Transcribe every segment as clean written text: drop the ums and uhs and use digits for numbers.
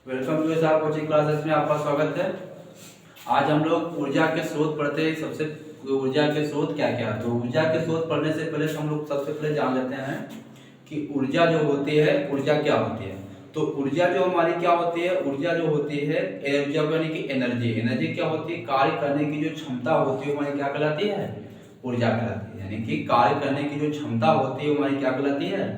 Welcome to SR coaching classes में आपका स्वागत है। आज हम लोग ऊर्जा के स्रोत पढ़ते हैं। सबसे ऊर्जा के स्रोत क्या क्या। तो ऊर्जा के स्रोत पढ़ने से पहले हम लोग सबसे पहले जान लेते हैं कि ऊर्जा जो होती है, ऊर्जा क्या होती है। तो ऊर्जा जो हमारी क्या होती है, ऊर्जा जो होती है ऊर्जा यानी कि एनर्जी। एनर्जी क्या होती है, कार्य करने की जो क्षमता होती है हमारी क्या कहलाती है, ऊर्जा कहलाती है। यानी कि कार्य करने की जो क्षमता होती है हमारी क्या कहलाती है,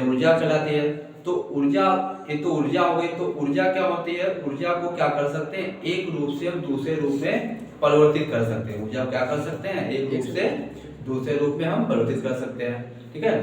ऊर्जा कहलाती है। तो ऊर्जा, ये तो ऊर्जा हो गई। तो ऊर्जा क्या होती है, ऊर्जा को क्या कर सकते हैं, एक रूप से हम दूसरे रूप में परिवर्तित कर सकते हैं। ऊर्जा क्या कर सकते हैं, एक रूप से दूसरे रूप में हम परिवर्तित कर सकते हैं। ठीक है।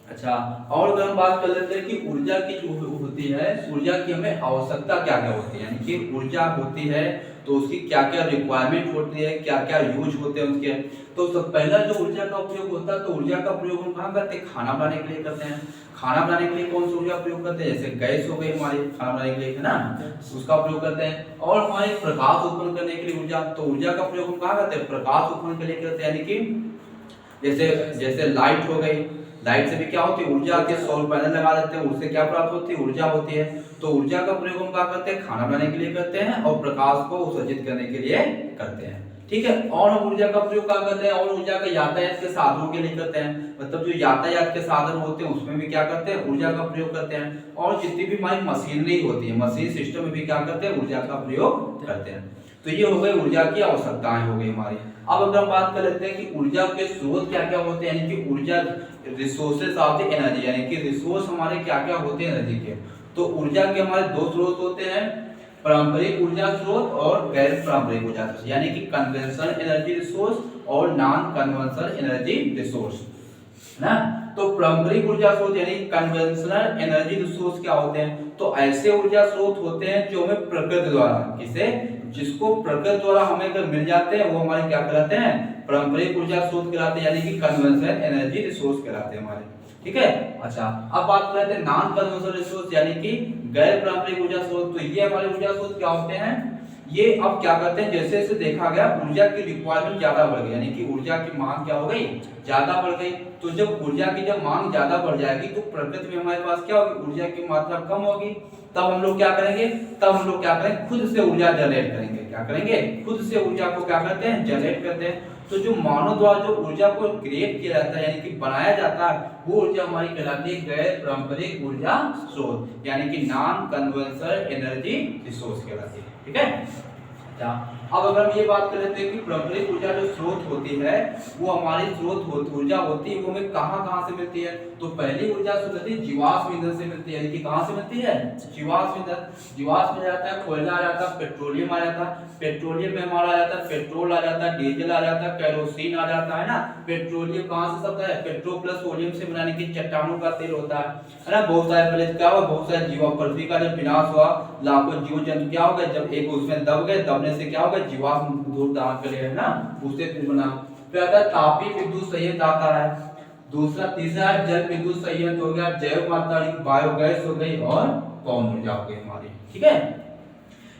अच्छा, और अगर हम बात कर लेते हैं कि ऊर्जा की जो होती है, ऊर्जा की हमें आवश्यकता क्या क्या होती है। यानी कि ऊर्जा होती है तो उसकी क्या क्या रिक्वायरमेंट होती है, क्या क्या यूज होते हैं उसके। तो सब पहला जो ऊर्जा का उपयोग होता है, तो ऊर्जा का प्रयोग हम कहाँ करते हैं, खाना बनाने के लिए करते हैं। खाना बनाने के लिए कौन सी ऊर्जा प्रयोग करते हैं, जैसे गैस हो गई हमारी खाना बनाने के लिए, है ना, उसका प्रयोग करते हैं। और हमारे प्रकाश उत्पन्न करने के लिए ऊर्जा, तो ऊर्जा का प्रयोग हम कहाँ करते हैं, प्रकाश उत्पन्न के लिए करते हैं। यानी कि जैसे जैसे लाइट हो गई, लाइट से भी क्या होती है, ऊर्जा के सौर पैनल लगा देते हैं, उससे क्या प्राप्त होती है, ऊर्जा होती है। तो ऊर्जा का प्रयोग हम क्या करते हैं, खाना बनाने के लिए करते हैं और प्रकाश को उत्सर्जित करने के लिए करते हैं। ठीक है। और हम ऊर्जा का प्रयोग क्या करते हैं, और ऊर्जा का यातायात के साधनों के लिए करते हैं। मतलब जो यातायात के साधन होते हैं उसमें भी क्या करते हैं, ऊर्जा का प्रयोग करते हैं। और जितनी भी हमारी मशीनरी होती है, मशीन सिस्टम में भी क्या करते हैं, ऊर्जा का प्रयोग करते हैं। तो ये हो गई ऊर्जा की आवश्यकताएं हो गई हमारी। अब अगर हम बात कर लेते हैं कि ऊर्जा के स्रोत क्या क्या होते हैं, यानी कि ऊर्जा रिसोर्सेज ऑफ द एनर्जी, यानी कि रिसोर्स हमारे क्या क्या होते हैं एनर्जी के। तो ऊर्जा के हमारे दो स्रोत होते हैं, पारंपरिक ऊर्जा स्रोत और गैर पारंपरिक ऊर्जा स्रोत, यानी कि कन्वेंशनल एनर्जी रिसोर्स और नॉन कन्वेंशनल एनर्जी रिसोर्स, है ना। तो पारंपरिक ऊर्जा स्रोत यानी कन्वेंशनल एनर्जी रिसोर्स क्या होते हैं, तो ऐसे ऊर्जा स्रोत होते हैं जो हमें प्रकृति द्वारा, किसे, जिसको प्रकृति द्वारा हमें अगर मिल जाते हैं वो हमारे क्या कहलाते हैं, पारंपरिक ऊर्जा स्रोत कहलाते हैं, यानी कि कन्वेंशनल एनर्जी रिसोर्स कहलाते हैं हमारे। ठीक है। अच्छा, अब बात करते हैं नॉन कन्वेंशनल रिसोर्स, यानी कि गैर पारंपरिक ऊर्जा स्रोत। तो ये हमारे ऊर्जा स्रोत क्या होते हैं, ये अब क्या करते हैं, जैसे जैसे देखा गया ऊर्जा की रिक्वायरमेंट ज्यादा बढ़ गई, यानी कि ऊर्जा की मांग क्या हो गई, ज्यादा बढ़ गई। तो जब ऊर्जा की जब मांग ज्यादा बढ़ जाएगी तो प्रकृति में हमारे पास क्या होगी, ऊर्जा की मात्रा कम होगी। तब हम लोग क्या करेंगे, तब हम लोग क्या करेंगे, खुद से ऊर्जा जनरेट करेंगे। क्या करेंगे, खुद से ऊर्जा को क्या करते हैं, जनरेट करते हैं। तो जो मानव द्वारा जो ऊर्जा को क्रिएट किया जाता है, यानी कि बनाया जाता है, वो ऊर्जा हमारी कहलाती है गैर पारंपरिक ऊर्जा स्रोत, यानी कि नॉन कन्वेंशनल एनर्जी रिसोर्स कहलाती है। ठीक है। अब अगर हम ये बात कर लेते हैं कि पारंपरिक ऊर्जा जो स्रोत होती है, वो हमारी ऊर्जा होती है, वो हमें कहाँ से मिलती है। तो पहली ऊर्जा स्रोत होती है जीवाश्म ईंधन से मिलती है, यानी कि कहाँ से मिलती है, जीवाश्म ईंधन। जीवाश्म में जाता है कोयला आ जाता है, पेट्रोलियम आ जाता है, पेट्रोलियम में हमारा आ जाता है पेट्रोल आ जाता है, डीजल आ जाता है, केरोसिन आ जाता है ना। पेट्रोलियम कहाँ से सबसे है, पेट्रोल प्लस सोडियम से बनाने की चट्टानों का तेल होता है ना। बहुत सारे पहले क्या हुआ, बहुत सारे जीवा, पृथ्वी का जब विनाश हुआ, लाखों जीव जंतु क्या हो गए, जब एक उसमें दब गए, दबने से क्या हो गया, जीवाश्म धूल दान के लिए, है ना, उससे फिर बना। फिर आता है तापीय विद्युत संयंत्र आता है। दूसरा, तीसरा जल विद्युत संयंत्र हो गया, जैव मात्रा बायोगैस हो गई और पवन ऊर्जा हो गई हमारी। ठीक है।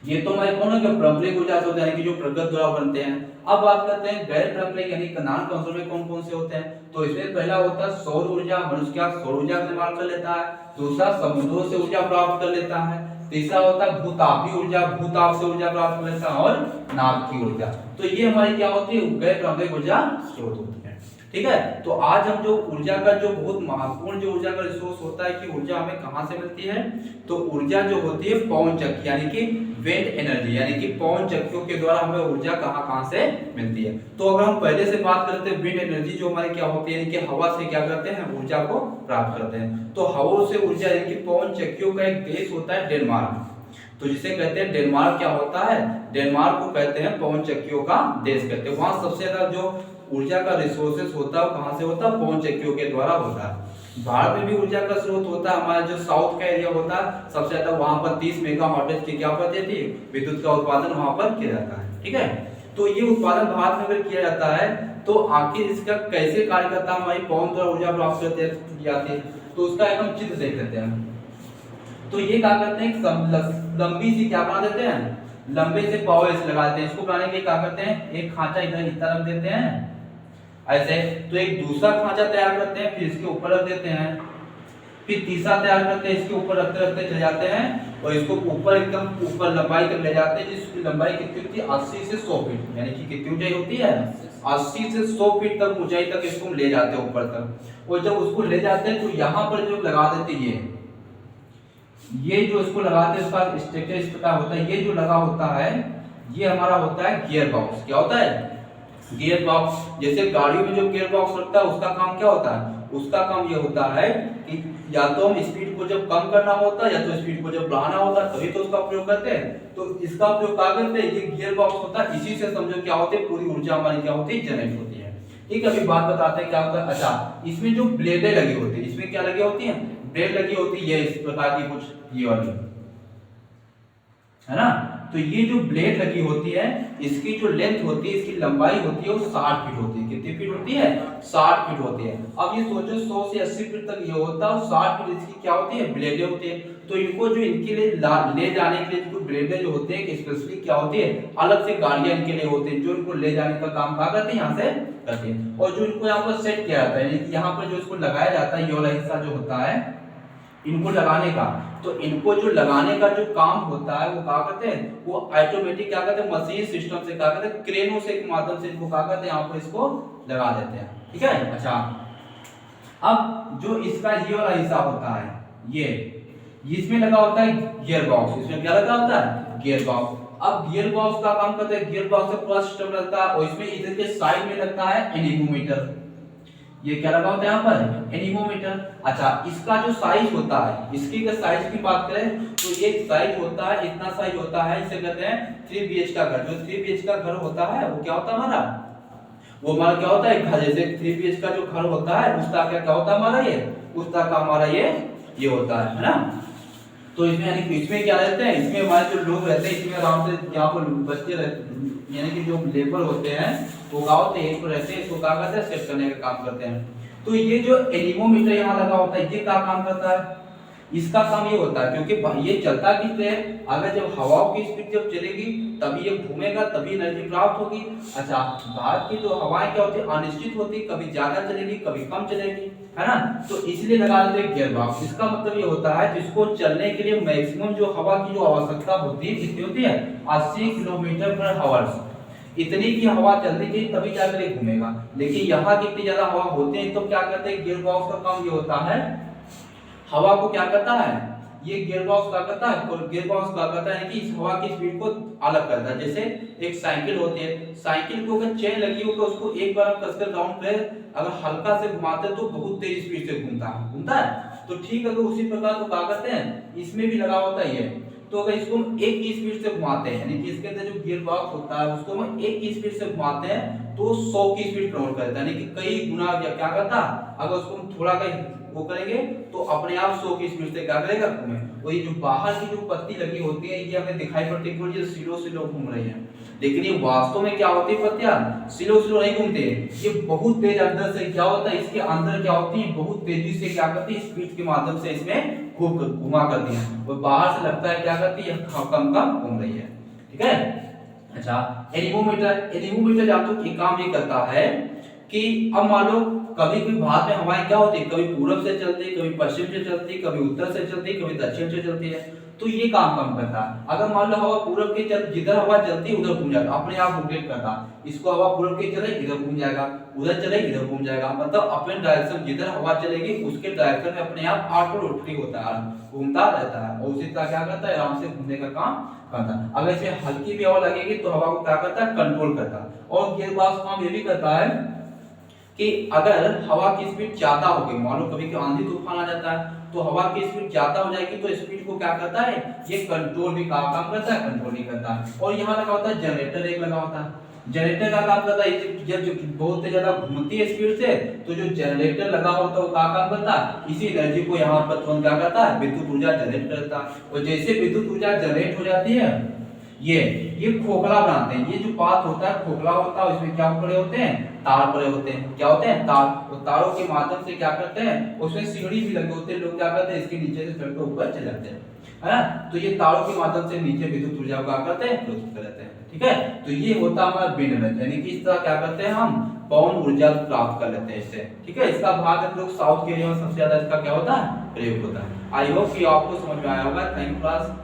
ये तो हमारे कौन है, पारंपरिक ऊर्जा स्रोत यानी कि जो प्रकृति द्वारा बनते हैं। अब बात करते हैं गैर पारंपरिक यानी नॉन कन्वेंशनल कौन कौन से होते हैं। तो इसमें पहला होता है सौर ऊर्जा, मनुष्य क्या सौर ऊर्जा का निर्माण कर लेता है। दूसरा, समुद्रों से ऊर्जा प्राप्त कर लेता है। तीसरा होता है भूतापीय ऊर्जा, भूताप से ऊर्जा प्राप्त कर लेता है। और नाभिकीय ऊर्जा। तो ये हमारी क्या होती है, गैर पारंपरिक ऊर्जा स्रोत होती है। ठीक है। तो आज हम जो ऊर्जा का जो बहुत महत्वपूर्ण जो ऊर्जा का रिसोर्स होता है कि ऊर्जा हमें कहां से मिलती है, तो ऊर्जा जो होती है पवन चक्की, यानी कि विंड एनर्जी, यानी कि पवन चक्कियों के द्वारा हमें ऊर्जा कहां से मिलती है। तो अगर हम पहले से बात करते हैं विंड एनर्जी जो हमारी क्या होती है, यानी कि हवा से क्या करते हैं, ऊर्जा को प्राप्त करते हैं। तो हवा से ऊर्जा यानी कि पवन चक्कियों का एक देश होता है डेनमार्क। तो जिसे कहते हैं डेनमार्क, क्या होता है, डेनमार्क को कहते हैं पवन चक्कियों का देश कहते हैं। वहां सबसे ज्यादा जो ऊर्जा का रिसोर्सेस होता है कहां से होता है, पवन चक्कियों के द्वारा होता है। भारत में भी ऊर्जा का स्रोत होता है, हमारा जो साउथ का एरिया होता है सबसे ज्यादा, वहां पर 30 मेगावाट की क्या होती थी, विद्युत का उत्पादन वहां पर किया जाता है। ठीक है। तो ये उत्पादन भारत में अगर किया जाता है तो आखिर इसका कैसे कार्य करता है, हमारी पवन द्वारा ऊर्जा प्राप्त की जाती है। तो उसका एक हम चित्र देख लेते हैं। तो ये क्या करते हैं, लंबी सी क्या बना देते हैं, लंबे से पावर ऐसे लगा देते हैं। इसको बनाने के लिए क्या करते हैं, एक खांचा इधर इस तरफ देते हैं ऐसे, तो एक दूसरा खांचा तैयार करते हैं, फिर इसके ऊपर रख देते हैं, फिर तीसरा तैयार करते हैं, इसके ऊपर रखते रखते चले जाते हैं और इसको ऊपर एकदम ऊपर लंबाई तक ले जाते हैं, जिसकी लंबाई कितनी होती है 80 से 100 फीट, यानी कि कितनी ऊंचाई होती है 80 से 100 फीट तक ऊंचाई तक इसको ले जाते हैं ऊपर तक। और जब उसको ले जाते हैं तो यहाँ पर जो लगा देते हैं ये जो इसको लगाते हैं उसका स्ट्रक्चर इस प्रकार होता है। ये जो लगा होता है ये हमारा होता है गियर बॉक्स। क्या होता है गियर बॉक्स। जैसे गाड़ियों में जो गियर बॉक्स लगता है उसका काम क्या होता है, उसका काम ये होता है कि या तो हम स्पीड को जब कम करना होता है या तो स्पीड को जब बढ़ाना होता है तभी तो उसका प्रयोग करते हैं। तो इसका प्रयोग क्या करते हैं, ये गियर बॉक्स होता है, इसी से समझो क्या होती है पूरी ऊर्जा हमारी क्या होती है जनरेट होती है। ठीक है, अभी बात बताते हैं क्या होता है। अच्छा, इसमें जो ब्लेडें लगी होती है, इसमें क्या लगी होती है, ब्लेड लगी होती है इस प्रकार की कुछ ये वाली, है ना। तो ये जो ब्लेड लगी होती है इसकी जो लेंथ होती है, इसकी लंबाई होती है वो 60 फीट होती है। कितनी फीट होती है 60 फीट होती है। अब ये सोचो 100 से 80 फीट तक ये होता है और 60 फीट इसकी क्या होती है ब्लेडें होती है। तो इनको जो इनके लिए ले जाने के लिए जो ब्लेडें जो होते हैं स्पेशली क्या होती है अलग से गाड़ियां इनके लिए होती है जो इनको ले जाने का काम कहाँ करते हैं यहाँ से करते हैं। और जो इनको यहाँ पर सेट किया जाता है यानी कि यहाँ पर जो इसको लगाया जाता है ये वाला हिस्सा जो होता है इनको लगाने का, तो इनको जो लगाने का जो काम होता है वो क्या करते हैं, वो ऑटोमेटिक क्या करते हैं मशीन सिस्टम से क्या करते हैं क्रेनों से के माध्यम से इनको क्या करते हैं यहाँ पर इसको लगा देते हैं। ठीक है। अच्छा, अब जो इसका ये वाला हिस्सा होता है ये इसमें लगा होता है गियर बॉक्स। इसमें क्या लगा होता है गियर बॉक्स। अब गियर बॉक्स का काम करते हैं, गियर बॉक्स का पूरा सिस्टम लगता है और इसमें इधर के साइड में लगता है एनीमोमीटर। ये क्या लगा होता है यहाँ पर एनीमोमीटर। अच्छा, इसका जो साइज होता है, इसकी अगर साइज की बात करें तो एक साइज होता है इतना साइज होता है, इसे कहते हैं 3 BH का घर। जो 3 BH का घर होता है वो क्या होता है हमारा, वो हमारा क्या होता है घर। जैसे 3 BH का जो घर होता है उसका क्या होता है हमारा ये उसका का हमारा ये होता है ना। तो इसमें यानी कि इसमें क्या रहते हैं, इसमें हमारे जो लोग रहते हैं इसमें आराम से यहाँ पर बच्चे रहते यानी कि जो लेबर होते हैं वो क्या होते हैं रहते हैं, इसको क्या करते हैं सेट करने का काम करते हैं। तो ये जो एनीमोमीटर यहाँ लगा होता है ये क्या काम करता है, इसका काम ये होता है क्योंकि ये चलता किससे है, अगर जब हवाओं की स्पीड जब चलेगी तभी ये घूमेगा तभी एनर्जी प्राप्त होगी। अच्छा, भारत की जो हवाएं क्या होती है अनिश्चित होती, कभी ज्यादा चलेगी कभी कम चलेगी, है ना। तो इसलिए लगा देते हैं गियर बॉक्स। इसका मतलब ये होता है जिसको चलने के लिए मैक्सिमम जो हवा की जो आवश्यकता होती है कितनी होती है 80 किलोमीटर पर आवर। इतनी की हवा चलनी चाहिए तभी जाकर ये घूमेगा। लेकिन यहाँ कितनी ज्यादा हवा होती है तो क्या करते हैं गियर बॉक्स का काम ये होता है हवा को क्या करता है, ये गियर बॉक्स क्या करता है, गियर बॉक्स क्या करता है कि इस हवा की स्पीड को अलग करता है। जैसे एक साइकिल होती है, साइकिल को अगर चेन लगी हो तो उसको एक बार हम कसकर राउंड पे अगर हल्का से घुमाते हैं तो बहुत तेज स्पीड से घूमता है। तो ठीक है, तो उसी प्रकार को क्या करते हैं इसमें भी लगा होता है ये। तो अगर इसको हम एक की स्पीड से घुमाते हैं यानी कि इसके अंदर जो गियर बॉक्स होता है उसको हम एक की स्पीड से घुमाते हैं तो 100 की स्पीड प्रमोट करता है, यानी कि कई गुना क्या करता। अगर उसको हम थोड़ा कहीं वो करेंगे तो अपने आप 100 की स्पीड से क्या करेगा घूमे। और ये जो बाहर की जो पत्ती लगी होती है ये हमें दिखाई पड़ती है कि स्लो घूम रही है, लेकिन ये वास्तव में क्या होती है पत्तियां स्लो नहीं घूमते, ये बहुत तेज अंदर से क्या होता है इसके अंदर क्या होती है बहुत तेजी से क्या करती है स्पीड के माध्यम से इसमें खूब घुमा करती है और बाहर से लगता है क्या करती है कम घूम रही है। ठीक है। अच्छा, एनीमोमीटर जातो ये काम ये करता है कि अब मान लो कभी भी भारत में हवाएं क्या होती है कभी पूरब से चलती है कभी पश्चिम से चलती है कभी उत्तर से चलती है कभी दक्षिण से चलती है। तो ये काम करता है। अगर मान लो हवा पूरब की जिधर हवा चलती है उधर घूम जाएगा, अपने आप रोटेट करता। इसको हवा पूरब की चले इधर घूम जाएगा, उधर चले इधर घूम जाएगा, मतलब अपने डायरेक्शन जिधर हवा चलेगी उसके डायरेक्शन में अपने आप ऑटो रोटरी होता है, घूमता रहता है और उसी तरह क्या करता है आराम से घूमने का काम करता है। अगर इसमें हल्की भी हवा लगेगी तो हवा को क्या करता है कंट्रोल करता है। और गियर बॉक्स काम ये भी करता है कि अगर हवा की स्पीड ज्यादा हो गई, मान लो कभी आंधी तूफान आ जाता है तो हवा की स्पीड ज्यादा हो जाएगी तो स्पीड को क्या करता है ये कंट्रोल भी काम करता है, कंट्रोल नहीं करता है। और यहाँ लगा होता है जनरेटर, एक लगा होता है जनरेटर का काम करता है जब बहुत ज्यादा घूमती है स्पीड से तो जो जनरेटर लगा होता है वो क्या काम करता है इसी एनर्जी को यहाँ पर तुरंत क्या करता है विद्युत ऊर्जा जनरेट करता है। और जैसे विद्युत ऊर्जा जनरेट हो जाती है ये खोखला बनाते हैं, ये जो पात होता है खोखला होता है उसमें क्या पड़े होते हैं तार पड़े होते हैं, क्या होते हैं तार। तो तारों के माध्यम से क्या करते हैं उसमें सीढ़ी भी लगे होते हैं, लोग क्या करते हैं इसके नीचे से चढ़कर ऊपर चले जाते हैं। है ना। तो ये तारों के माध्यम से नीचे विद्युत ऊर्जा को क्या करते हैं, प्रस्तुत कर लेते हैं। ठीक है, तो ये होता है हमारा विंड एनर्जी, यानी कि इस तरह क्या करते हैं हम पवन ऊर्जा प्राप्त कर लेते हैं इससे। ठीक है, इसका भारत में लोग साउथ के एरिया में सबसे ज्यादा इसका क्या होता है, प्रयोग होता है। आई होप कि आपको समझ में आया होगा। Thank you class.